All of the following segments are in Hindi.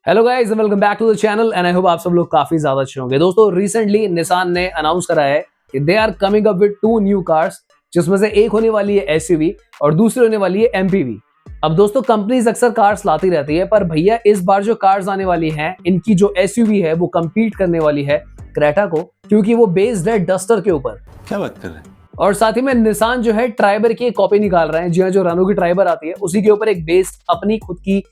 Hello guys, welcome back to the channel and I hope आप सब लोग काफी ज्यादा अच्छे होंगे। दोस्तों रिसेंटली निसान ने अनाउंस करा है कि they are coming up with 2 new cars, जिसमें से एक होने वाली है एसयूवी और दूसरी होने वाली है एमपीवी। अब दोस्तों कंपनीज अक्सर कार्स लाती रहती है, पर भैया इस बार जो कार्स आने वाली हैं, इनकी जो एसयूवी है वो कम्पीट करने वाली है क्रेटा को, क्योंकि वो बेस्ड है डस्टर के ऊपर। क्या बात कर रहे हैं? और साथ ही में निसान जो है ट्राइबर की एक कॉपी निकाल रहा है। जी हाँ, जो रेनो की ट्राइबर आती है उसी के ऊपर एक बेस्ड अपनी खुद की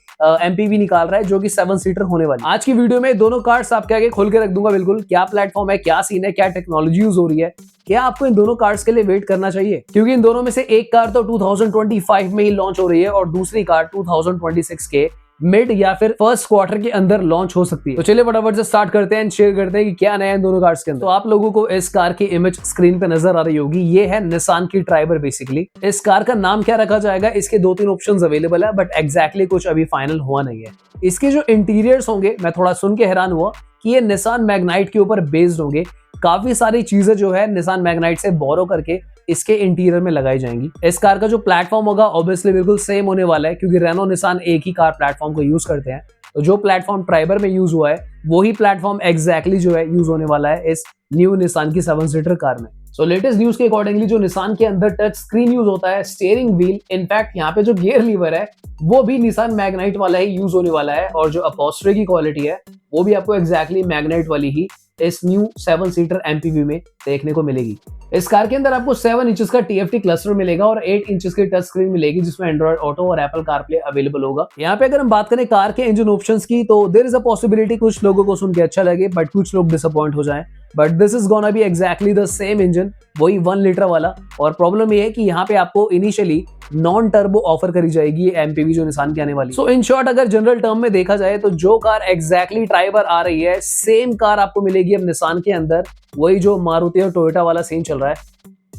एमपीवी निकाल रहा है, जो कि 7 सीटर होने वाली है। आज की वीडियो में दोनों कार्स आपके आगे खोल के रख दूंगा। बिल्कुल क्या प्लेटफॉर्म है, क्या सीन है, क्या टेक्नोलॉजी यूज हो रही है, क्या आपको इन दोनों कार्स के लिए वेट करना चाहिए, क्योंकि इन दोनों में से एक कार तो 2025 में ही लॉन्च हो रही है और दूसरी कार 2026 के मिड या फिर फर्स्ट क्वार्टर के अंदर लॉन्च हो सकती है। तो चलिए फटाफट से स्टार्ट करते हैं एंड शेयर करते हैं कि क्या नया है इन दोनों कार्स के अंदर। तो आप लोगों को इस कार की इमेज स्क्रीन पे नजर आ रही होगी, ये है निसान की ट्राइबर। बेसिकली इस कार का नाम क्या रखा जाएगा, इसके 2-3 ऑप्शंस अवेलेबल है, बट एग्जैक्टली कुछ अभी फाइनल हुआ नहीं है। इसके जो इंटीरियर्स होंगे, मैं थोड़ा सुन के हैरान हुआ कि ये निसान मैग्नाइट के ऊपर बेस्ड होंगे। काफी सारी चीजें जो है निसान मैग्नाइट से बोरो करके इसके इंटीरियर में लगाई जाएंगी। इस कार का जो प्लेटफॉर्म होगा ऑब्वियसली बिल्कुल सेम होने वाला है, क्योंकि रेनो निसान एक ही कार प्लेटफॉर्म को यूज करते हैं। तो जो प्लेटफॉर्म ट्राइबर में यूज हुआ है वही प्लेटफॉर्म एग्जैक्टली जो है यूज होने वाला है इस न्यू निसान की 7 सीटर कार में। सो लेटेस्ट न्यूज के अकॉर्डिंगली जो निसान के अंदर टच स्क्रीन यूज होता है, स्टीयरिंग व्हील, इनफैक्ट यहाँ पे जो गियर लीवर है वो भी निसान मैग्नाइट वाला ही यूज होने वाला है, और जो अपॉस्ट्री की क्वालिटी है वो भी आपको एग्जैक्टली मैग्नाइट वाली ही इस न्यू 7 सीटर एमपीवी में देखने को मिलेगी। इस कार के अंदर आपको 7 इंचेस का टीएफटी क्लस्टर मिलेगा और 8 इंचेस की टच स्क्रीन मिलेगी, जिसमें एंड्रॉइड ऑटो और एप्पल कारप्ले अवेलेबल होगा। यहाँ पे अगर हम बात करें कार के इंजन ऑप्शंस की, तो देयर इज अ पॉसिबिलिटी कुछ लोगों को सुन के अच्छा लगे बट कुछ लोग डिसअपॉइंट हो जाएं, but this is gonna be exactly the same engine, वही 1 लीटर वाला। और प्रॉब्लम ये है कि यहाँ पे आपको इनिशियली नॉन टर्बो ऑफर करी जाएगी ये एमपीवी जो निसान की आने वाली। सो इन शॉर्ट अगर जनरल टर्म में देखा जाए तो जो कार एग्जैक्टली ट्राइबर आ रही है, सेम कार आपको मिलेगी अब निसान के अंदर, वही जो मारुति और टोयोटा वाला सीन चल रहा है।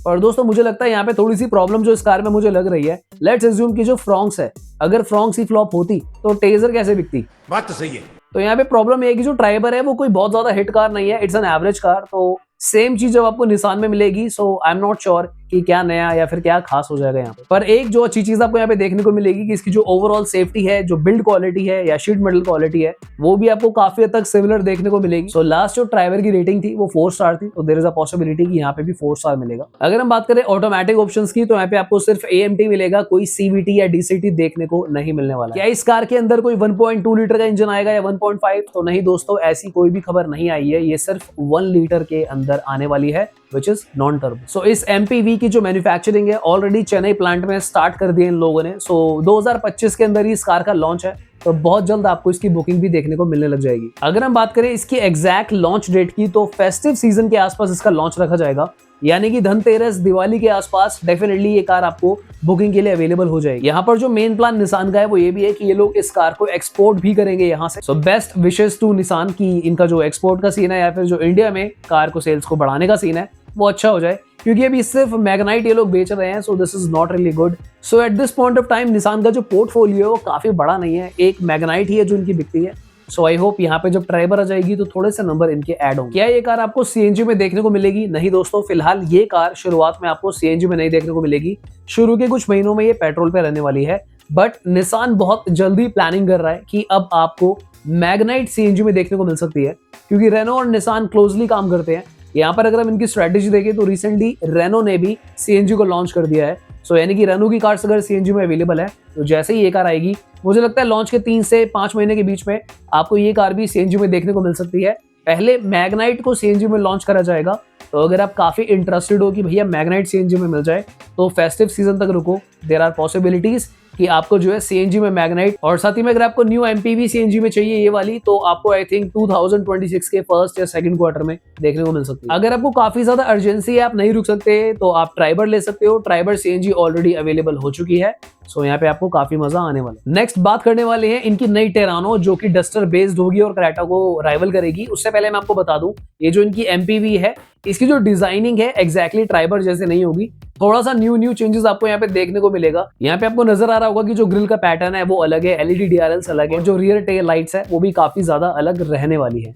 और दोस्तों मुझे लगता है यहाँ पे थोड़ी सी प्रॉब्लम जो इस कार में मुझे लग रही है, लेट्स अज्यूम कि जो फ्रॉन्क्स है, अगर फ्रॉन्क्स ही फ्लॉप होती तो टेजर कैसे बिकती। बात तो सही है। तो यहाँ पे प्रॉब्लम ये है कि जो ट्राइबर है वो कोई बहुत ज्यादा हिट कार नहीं है, इट्स एन एवरेज कार। तो सेम चीज जब आपको निसान में मिलेगी, सो आई एम नॉट श्योर कि क्या नया या फिर क्या खास हो जाएगा यहाँ पे। पर एक जो अच्छी चीज आपको यहाँ पे देखने को मिलेगी कि इसकी जो ओवरऑल सेफ्टी है, जो बिल्ड क्वालिटी है या शीट मेटल क्वालिटी है, वो भी आपको काफी हद तक सिमिलर देखने को मिलेगी। सो लास्ट जो ट्राइबर की रेटिंग थी वो 4 स्टार थी, तो देयर इज अ पॉसिबिलिटी कि यहाँ पे भी 4 स्टार मिलेगा। अगर हम बात करें ऑटोमेटिक ऑप्शंस की, तो यहाँ पे आपको सिर्फ एएमटी मिलेगा, कोई सीवीटी या डीसीटी देखने को नहीं मिलने वाला। क्या इस कार के अंदर कोई 1.2 लीटर का इंजन आएगा या 1.5? तो नहीं दोस्तों, ऐसी कोई भी खबर नहीं आई है। ये सिर्फ 1 लीटर के अंदर आने वाली है, which is non turbo। सो इस MPV की जो मैन्युफैक्चरिंग है ऑलरेडी चेन्नई प्लांट में स्टार्ट कर दी इन लोगों ने। सो 2025 के अंदर ही इस कार का लॉन्च है, तो बहुत जल्द आपको इसकी बुकिंग भी देखने को मिलने लग जाएगी। अगर हम बात करें इसकी एग्जैक्ट लॉन्च डेट की, तो फेस्टिव सीजन के आसपास इसका लॉन्च रखा जाएगा, यानी कि धनतेरस दिवाली के आसपास डेफिनेटली ये कार आपको बुकिंग के लिए अवेलेबल हो जाएगी। यहाँ पर जो मेन प्लान निसान का है वो ये भी है कि ये लोग इस कार को एक्सपोर्ट भी करेंगे यहाँ से। So best wishes to Nissan की इनका जो एक्सपोर्ट का सीन है या फिर जो इंडिया में कार को सेल्स को बढ़ाने का सीन है वो अच्छा हो जाए, क्योंकि अभी सिर्फ मैग्नाइट ये लोग बेच रहे हैं। So this is not really good. So at this point of time Nissan का जो पोर्टफोलियो है वो काफी बड़ा नहीं है, एक मैग्नाइट ही है जो इनकी बिकती है। सो आई होप यहाँ पे जब ट्राइबर आ जाएगी तो थोड़े से नंबर इनके ऐड होंगे। क्या ये कार आपको सीएनजी में देखने को मिलेगी? नहीं दोस्तों, फिलहाल ये कार शुरुआत में आपको सीएनजी में नहीं देखने को मिलेगी। शुरू के कुछ महीनों में ये पेट्रोल पे रहने वाली है, बट निसान बहुत जल्दी प्लानिंग कर रहा है कि अब आपको मैग्नाइट सीएनजी में देखने को मिल सकती है, क्योंकि रेनो और निसान क्लोजली काम करते हैं। यहाँ पर अगर हम इनकी स्ट्रेटेजी देखें तो रिसेंटली रेनो ने भी सीएनजी को लॉन्च कर दिया है। सो यानी कि रेनो की कार्स अगर सीएनजी में अवेलेबल है, तो जैसे ही ये कार आएगी, मुझे लगता है लॉन्च के 3 से 5 महीने के बीच में आपको ये कार भी सीएनजी में देखने को मिल सकती है। पहले मैग्नाइट को सीएनजी में लॉन्च करा जाएगा, तो अगर आप काफी इंटरेस्टेड हो कि भैया मैग्नाइट सीएनजी में मिल जाए, तो फेस्टिव सीजन तक रुको। देयर आर पॉसिबिलिटीज कि आपको जो है सीएनजी में मैग्नाइट, और साथ ही में अगर आपको न्यू एमपीवी सीएनजी में चाहिए ये वाली, तो आपको आई थिंक 2026 के फर्स्ट या सेकंड क्वार्टर में देखने को मिल सकती है। अगर आपको काफी ज्यादा अर्जेंसी है, आप नहीं रुक सकते, तो आप ट्राइबर ले सकते हो। ट्राइबर सीएनजी ऑलरेडी अवेलेबल हो चुकी है। सो यहाँ पे आपको काफी मजा आने वाला है। नेक्स्ट बात करने वाले हैं इनकी नई टेरानो, जो कि डस्टर बेस्ड होगी और क्रेटा को राइवल करेगी। उससे पहले मैं आपको बता दूं, ये जो इनकी एमपीवी है, इसकी जो डिजाइनिंग है एग्जैक्टली ट्राइबर जैसे नहीं होगी। थोड़ा सा न्यू चेंजेस आपको यहाँ पे देखने को मिलेगा। यहाँ पे आपको नजर आ रहा होगा कि जो ग्रिल का पैटर्न है वो अलग है, एलईडी डीआरएल्स अलग है, और जो रियर टेल लाइट्स है वो भी काफी ज्यादा अलग रहने वाली है।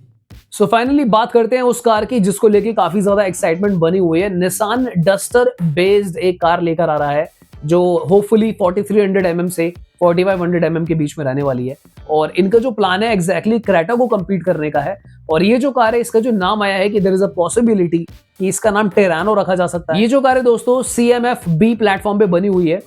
सो फाइनली बात करते हैं उस कार की जिसको लेके काफी ज्यादा एक्साइटमेंट बनी हुई है। निसान डस्टर बेस्ड एक कार लेकर आ रहा है, जो होपफुली 4300 mm से 4500 mm के बीच में रहने वाली है। और इनका जो प्लान है एग्जैक्टली क्रेटा को कम्पीट करने का है। और ये जो कार है इसका जो नाम आया है कि देयर इज अ पॉसिबिलिटी कि इसका नाम टेरानो रखा जा सकता है। ये जो कार है दोस्तों CMF-B प्लेटफॉर्म पे बनी हुई है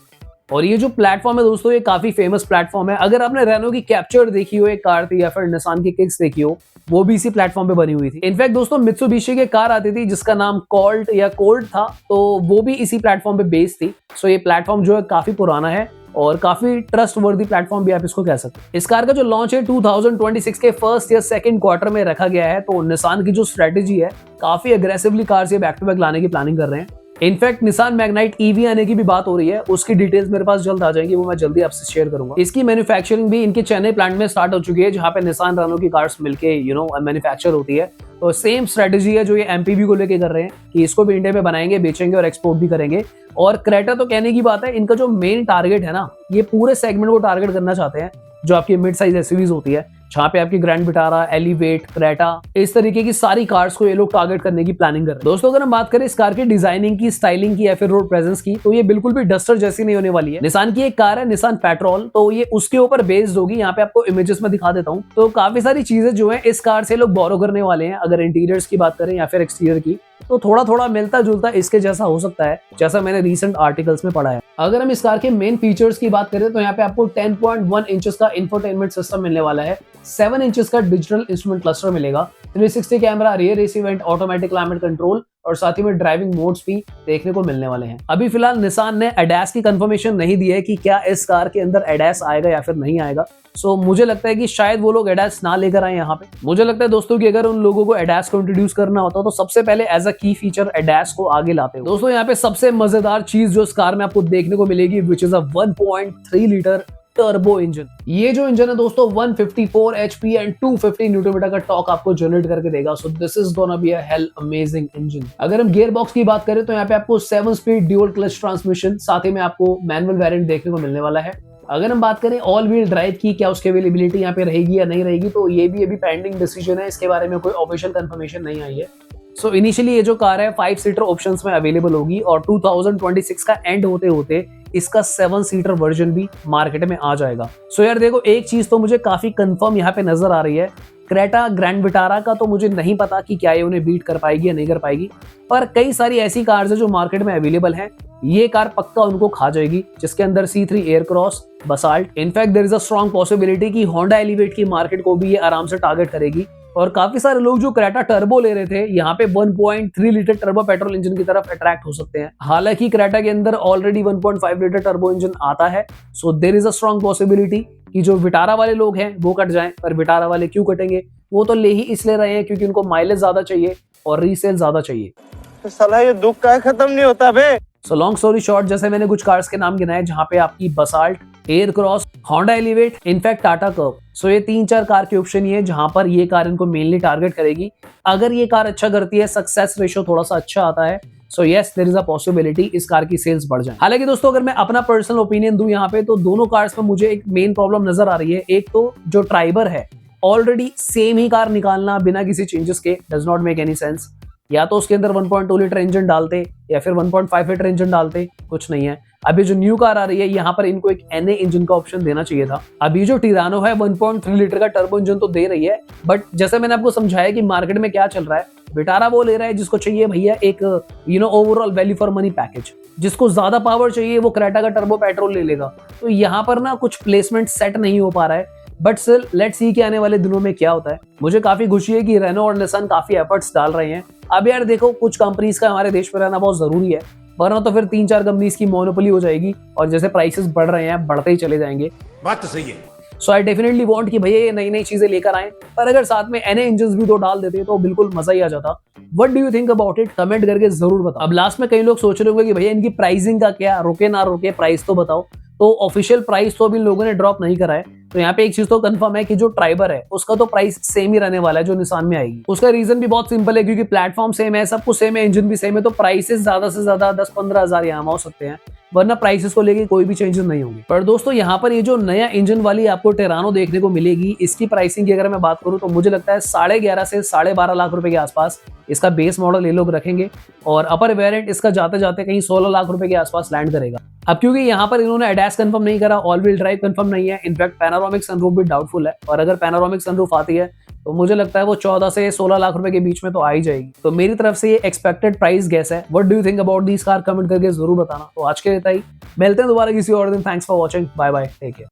और ये जो प्लेटफॉर्म है दोस्तों ये काफी फेमस प्लेटफॉर्म है। अगर आपने रेनो की कैप्चर देखी हो एक कार थी या फिर निसान की किक्स देखी हो, वो भी इसी प्लेटफॉर्म पे बनी हुई थी। इनफैक्ट दोस्तों मित्सुबिशी की कार आती थी जिसका नाम कॉल्ट या कोल्ट था, तो वो भी इसी प्लेटफॉर्म पे बेस्ड थी। सो ये प्लेटफॉर्म जो है काफी पुराना है और काफी ट्रस्ट वर्दी प्लेटफॉर्म भी आप इसको कह सकते हैं। इस कार का जो लॉन्च है 2026 के फर्स्ट या सेकंड क्वार्टर में रखा गया है। तो निसान की जो स्ट्रेटेजी है काफी अग्रेसिवली कार्स ये बैक टू बैक लाने की प्लानिंग कर रहे हैं। इनफैक्ट निसान मैग्नाइट EV आने की भी बात हो रही है, उसकी डिटेल्स मेरे पास जल्द आ जाएंगी, वो मैं जल्दी आपसे शेयर करूंगा। इसकी मैन्युफैक्चरिंग भी इनके चेन्नई प्लांट में स्टार्ट हो चुकी है जहां पे निसान रेनो की कार्स मिलके मैन्युफैक्चर होती है। तो सेम स्ट्रेटेजी है जो ये MPV को लेके कर रहे हैं कि इसको भी इंडिया में बनाएंगे, बेचेंगे और एक्सपोर्ट भी करेंगे। और क्रेटा तो कहने की बात है, इनका जो मेन टारगेट है ना, ये पूरे सेगमेंट को टारगेट करना चाहते हैं जो आपकी मिड साइज SUVs होती है, जहां पे आपकी ग्रैंड विटारा, एलिवेट, क्रेटा, इस तरीके की सारी कार्स को ये लोग टारगेट करने की प्लानिंग कर रहे हैं। दोस्तों अगर हम बात करें इस कार की डिजाइनिंग की, स्टाइलिंग की या फिर रोड प्रेजेंस की, तो ये बिल्कुल भी डस्टर जैसी नहीं होने वाली है। निसान की एक कार है निसान पेट्रोल, तो ये उसके ऊपर बेस्ड होगी। यहाँ पे आपको इमेजेस में दिखा देता हूँ। तो काफी सारी चीजें जो है इस कार से लोग बोरो करने वाले हैं। अगर इंटीरियर्स की बात करें या फिर एक्सटीरियर की, तो थोड़ा थोड़ा मिलता जुलता इसके जैसा हो सकता है, जैसा मैंने रीसेंट आर्टिकल्स में पढ़ा है। अगर हम इस कार के मेन फीचर्स की बात करें तो यहाँ पे आपको 10.1 इंचेस का इंफोटेनमेंट सिस्टम मिलने वाला है, 7 इंचेस का डिजिटल इंस्ट्रूमेंट क्लस्टर मिलेगा, 360 camera, rear AC went, automatic climate control और साथ ही में ड्राइविंग मोड्स भी देखने को मिलने वाले हैं। अभी फिलहाल निसान ने ADAS की कंफर्मेशन नहीं दी है कि क्या इस कार के अंदर ADAS आएगा या फिर नहीं आएगा। सो मुझे लगता है कि शायद वो लोग ADAS ना लेकर आए यहाँ पे। मुझे लगता है दोस्तों कि अगर उन लोगों को ADAS को इंट्रोड्यूस करना होता तो सबसे पहले एज अ की फीचर ADAS को आगे लाते हो। दोस्तों यहाँ पे सबसे मजेदार चीज जो इस कार में आपको देखने को मिलेगी, which is a 1.3 litre turbo engine. ये जो इंजन है दोस्तों 154 HP एंड 250 न्यूटन मीटर का टॉर्क आपको जनरेट करके देगा। So this is gonna be a hello amazing engine. अगर हम गियर बॉक्स की बात करें तो यहाँ पे आपको 7 स्पीड ड्यूल क्लच ट्रांसमिशन, साथ ही में आपको मैनुअल वेरिएंट देखने को मिलने वाला है। अगर हम बात करें ऑल व्हील ड्राइव की, क्या उसकी अवेलेबिलिटी यहाँ पे रहेगी या नहीं रहेगी, तो ये भी अभी पेंडिंग डिसीजन है, इसके बारे में कोई ऑफिशियल कंफर्मेशन नहीं आई है। सो इनिशियली ये जो कार है 5 सीटर ऑप्शंस में अवेलेबल होगी और 2026 का एंड होते होते इसका 7 सीटर वर्जन भी मार्केट में आ जाएगा। सो यार देखो, एक चीज तो मुझे काफी कंफर्म यहाँ पे नजर आ रही है, क्रेटा ग्रैंड विटारा का तो मुझे नहीं पता कि क्या ये उन्हें बीट कर पाएगी या नहीं कर पाएगी, पर कई सारी ऐसी कार्स है जो मार्केट में अवेलेबल है, ये कार पक्का उनको खा जाएगी, जिसके अंदर C3 Aircross, Basalt, in fact there is a strong possibility कि होंडा एलिवेट की मार्केट को भी ये आराम से टारगेट करेगी। और काफी सारे लोग जो क्रेटा टर्बो ले रहे थे, यहाँ पे 1.3 लीटर टर्बो पेट्रोल इंजन की तरफ अट्रैक्ट हो सकते हैं। हालांकि क्रेटा के अंदर ऑलरेडी 1.5 लीटर टर्बो इंजन आता है। So there is a strong possibility कि जो विटारा वाले लोग हैं वो कट जाएं, पर विटारा वाले क्यों कटेंगे, वो तो ले ही इसलिए रहे हैं क्योंकि उनको माइलेज ज्यादा चाहिए और रीसेल ज्यादा चाहिए। तो साला ये दुख का खत्म नहीं होता बे। सो लॉन्ग स्टोरी शॉर्ट, जैसे मैंने कुछ कार्स के नाम गिनाए जहां पे आपकी Basalt, Aircross, Honda Elevate, in fact Tata Curvv, so ये 3-4 कार के ऑप्शन ही है जहां पर ये कार इनको मेनली टारगेट करेगी। अगर ये कार अच्छा करती है, सक्सेस रेशियो थोड़ा सा अच्छा आता है, so yes there is a possibility इस कार की सेल्स बढ़ जाए। हालांकि दोस्तों अगर मैं अपना पर्सनल ओपिनियन दूं यहाँ पे, तो दोनों कार्स में मुझे एक मेन प्रॉब्लम नजर आ रही है। एक तो जो ट्राइबर है, ऑलरेडी सेम ही कार निकालना बिना किसी चेंजेस के does not make any sense. या तो उसके अंदर 1.2 लीटर इंजन डालते या फिर 1.5 लीटर इंजन डालते, कुछ नहीं है। अभी जो न्यू कार आ रही है यहाँ पर इनको एक NA इंजन का ऑप्शन देना चाहिए था। अभी जो टिरानो है 1.3 लीटर का टर्बो इंजन तो दे रही है, बट जैसे मैंने आपको समझाया कि मार्केट में क्या चल रहा है, विटारा वो ले रहा है जिसको चाहिए भैया एक overall value for money package. जिसको ज्यादा पावर चाहिए वो क्रेटा का टर्बो पेट्रोल ले लेगा। तो यहाँ पर ना कुछ प्लेसमेंट सेट नहीं हो पा रहा है, बट स्टिल लेट्स सी कि आने वाले दिनों में क्या होता है। मुझे काफी खुशी है कि रेनो और निसान काफी एफर्ट्स डाल रहे हैं। अब यार देखो, कुछ कंपनीज का हमारे देश में रहना बहुत जरूरी है, वरना तो फिर 3-4 कंपनीज की मोनोपोली हो जाएगी और जैसे प्राइसेस बढ़ रहे हैं बढ़ते ही चले जाएंगे। बात तो सही है। सो आई डेफिनेटली वांट कि भैया ये नई नई चीजें लेकर आए, पर अगर साथ में NA इंजन्स भी तो डाल देते तो बिल्कुल मजा ही आ जाता। What do you think about it, comment करके जरूर बताओ। अब लास्ट में कई लोग सोच रहे होंगे कि भैया इनकी प्राइसिंग का क्या, रुके ना रुके, प्राइस तो बताओ। तो ऑफिशियल प्राइस तो अभी लोगों ने ड्रॉप नहीं करा है। तो यहाँ पे एक चीज तो कंफर्म है कि जो ट्राइबर है उसका तो प्राइस सेम ही रहने वाला है जो निसान में आएगी। उसका रीजन भी बहुत सिंपल है, क्योंकि प्लेटफॉर्म सेम है, सब कुछ सेम है, इंजन भी सेम है, तो प्राइसेस ज्यादा से ज्यादा 10-15 हजार यहाँ हो सकते हैं। वरना प्राइसेस को लेके कोई भी चेंजेस नहीं होंगे। पर दोस्तों यहाँ पर ये जो नया इंजन वाली आपको टेरानो देखने को मिलेगी, इसकी प्राइसिंग की अगर मैं बात करूँ तो मुझे लगता है 11.5 से 12.5 लाख रुपए के आसपास इसका बेस मॉडल ये लोग रखेंगे और अपर वेरिएंट इसका जाते जाते कहीं 16 लाख रुपए के आसपास लैंड करेगा। अब क्योंकि यहाँ पर इन्होंने एडैस कंफर्म नहीं करा, ऑल व्हील ड्राइव कंफर्म नहीं है, इनफैक्ट पैनोरामिक सनरूफ भी डाउटफुल है, और अगर पैनोरामिक सनरूफ आती है तो मुझे लगता है वो 14 से 16 लाख रुपए के बीच में तो आ ही जाएगी। तो मेरी तरफ से ये एक्सपेक्टेड प्राइस गेस है। What do you think about this car? Comment करके जरूर बताना। तो आज के लिए इतना ही, मिलते हैं दोबारा किसी और दिन। Thanks for watching, bye bye, take care.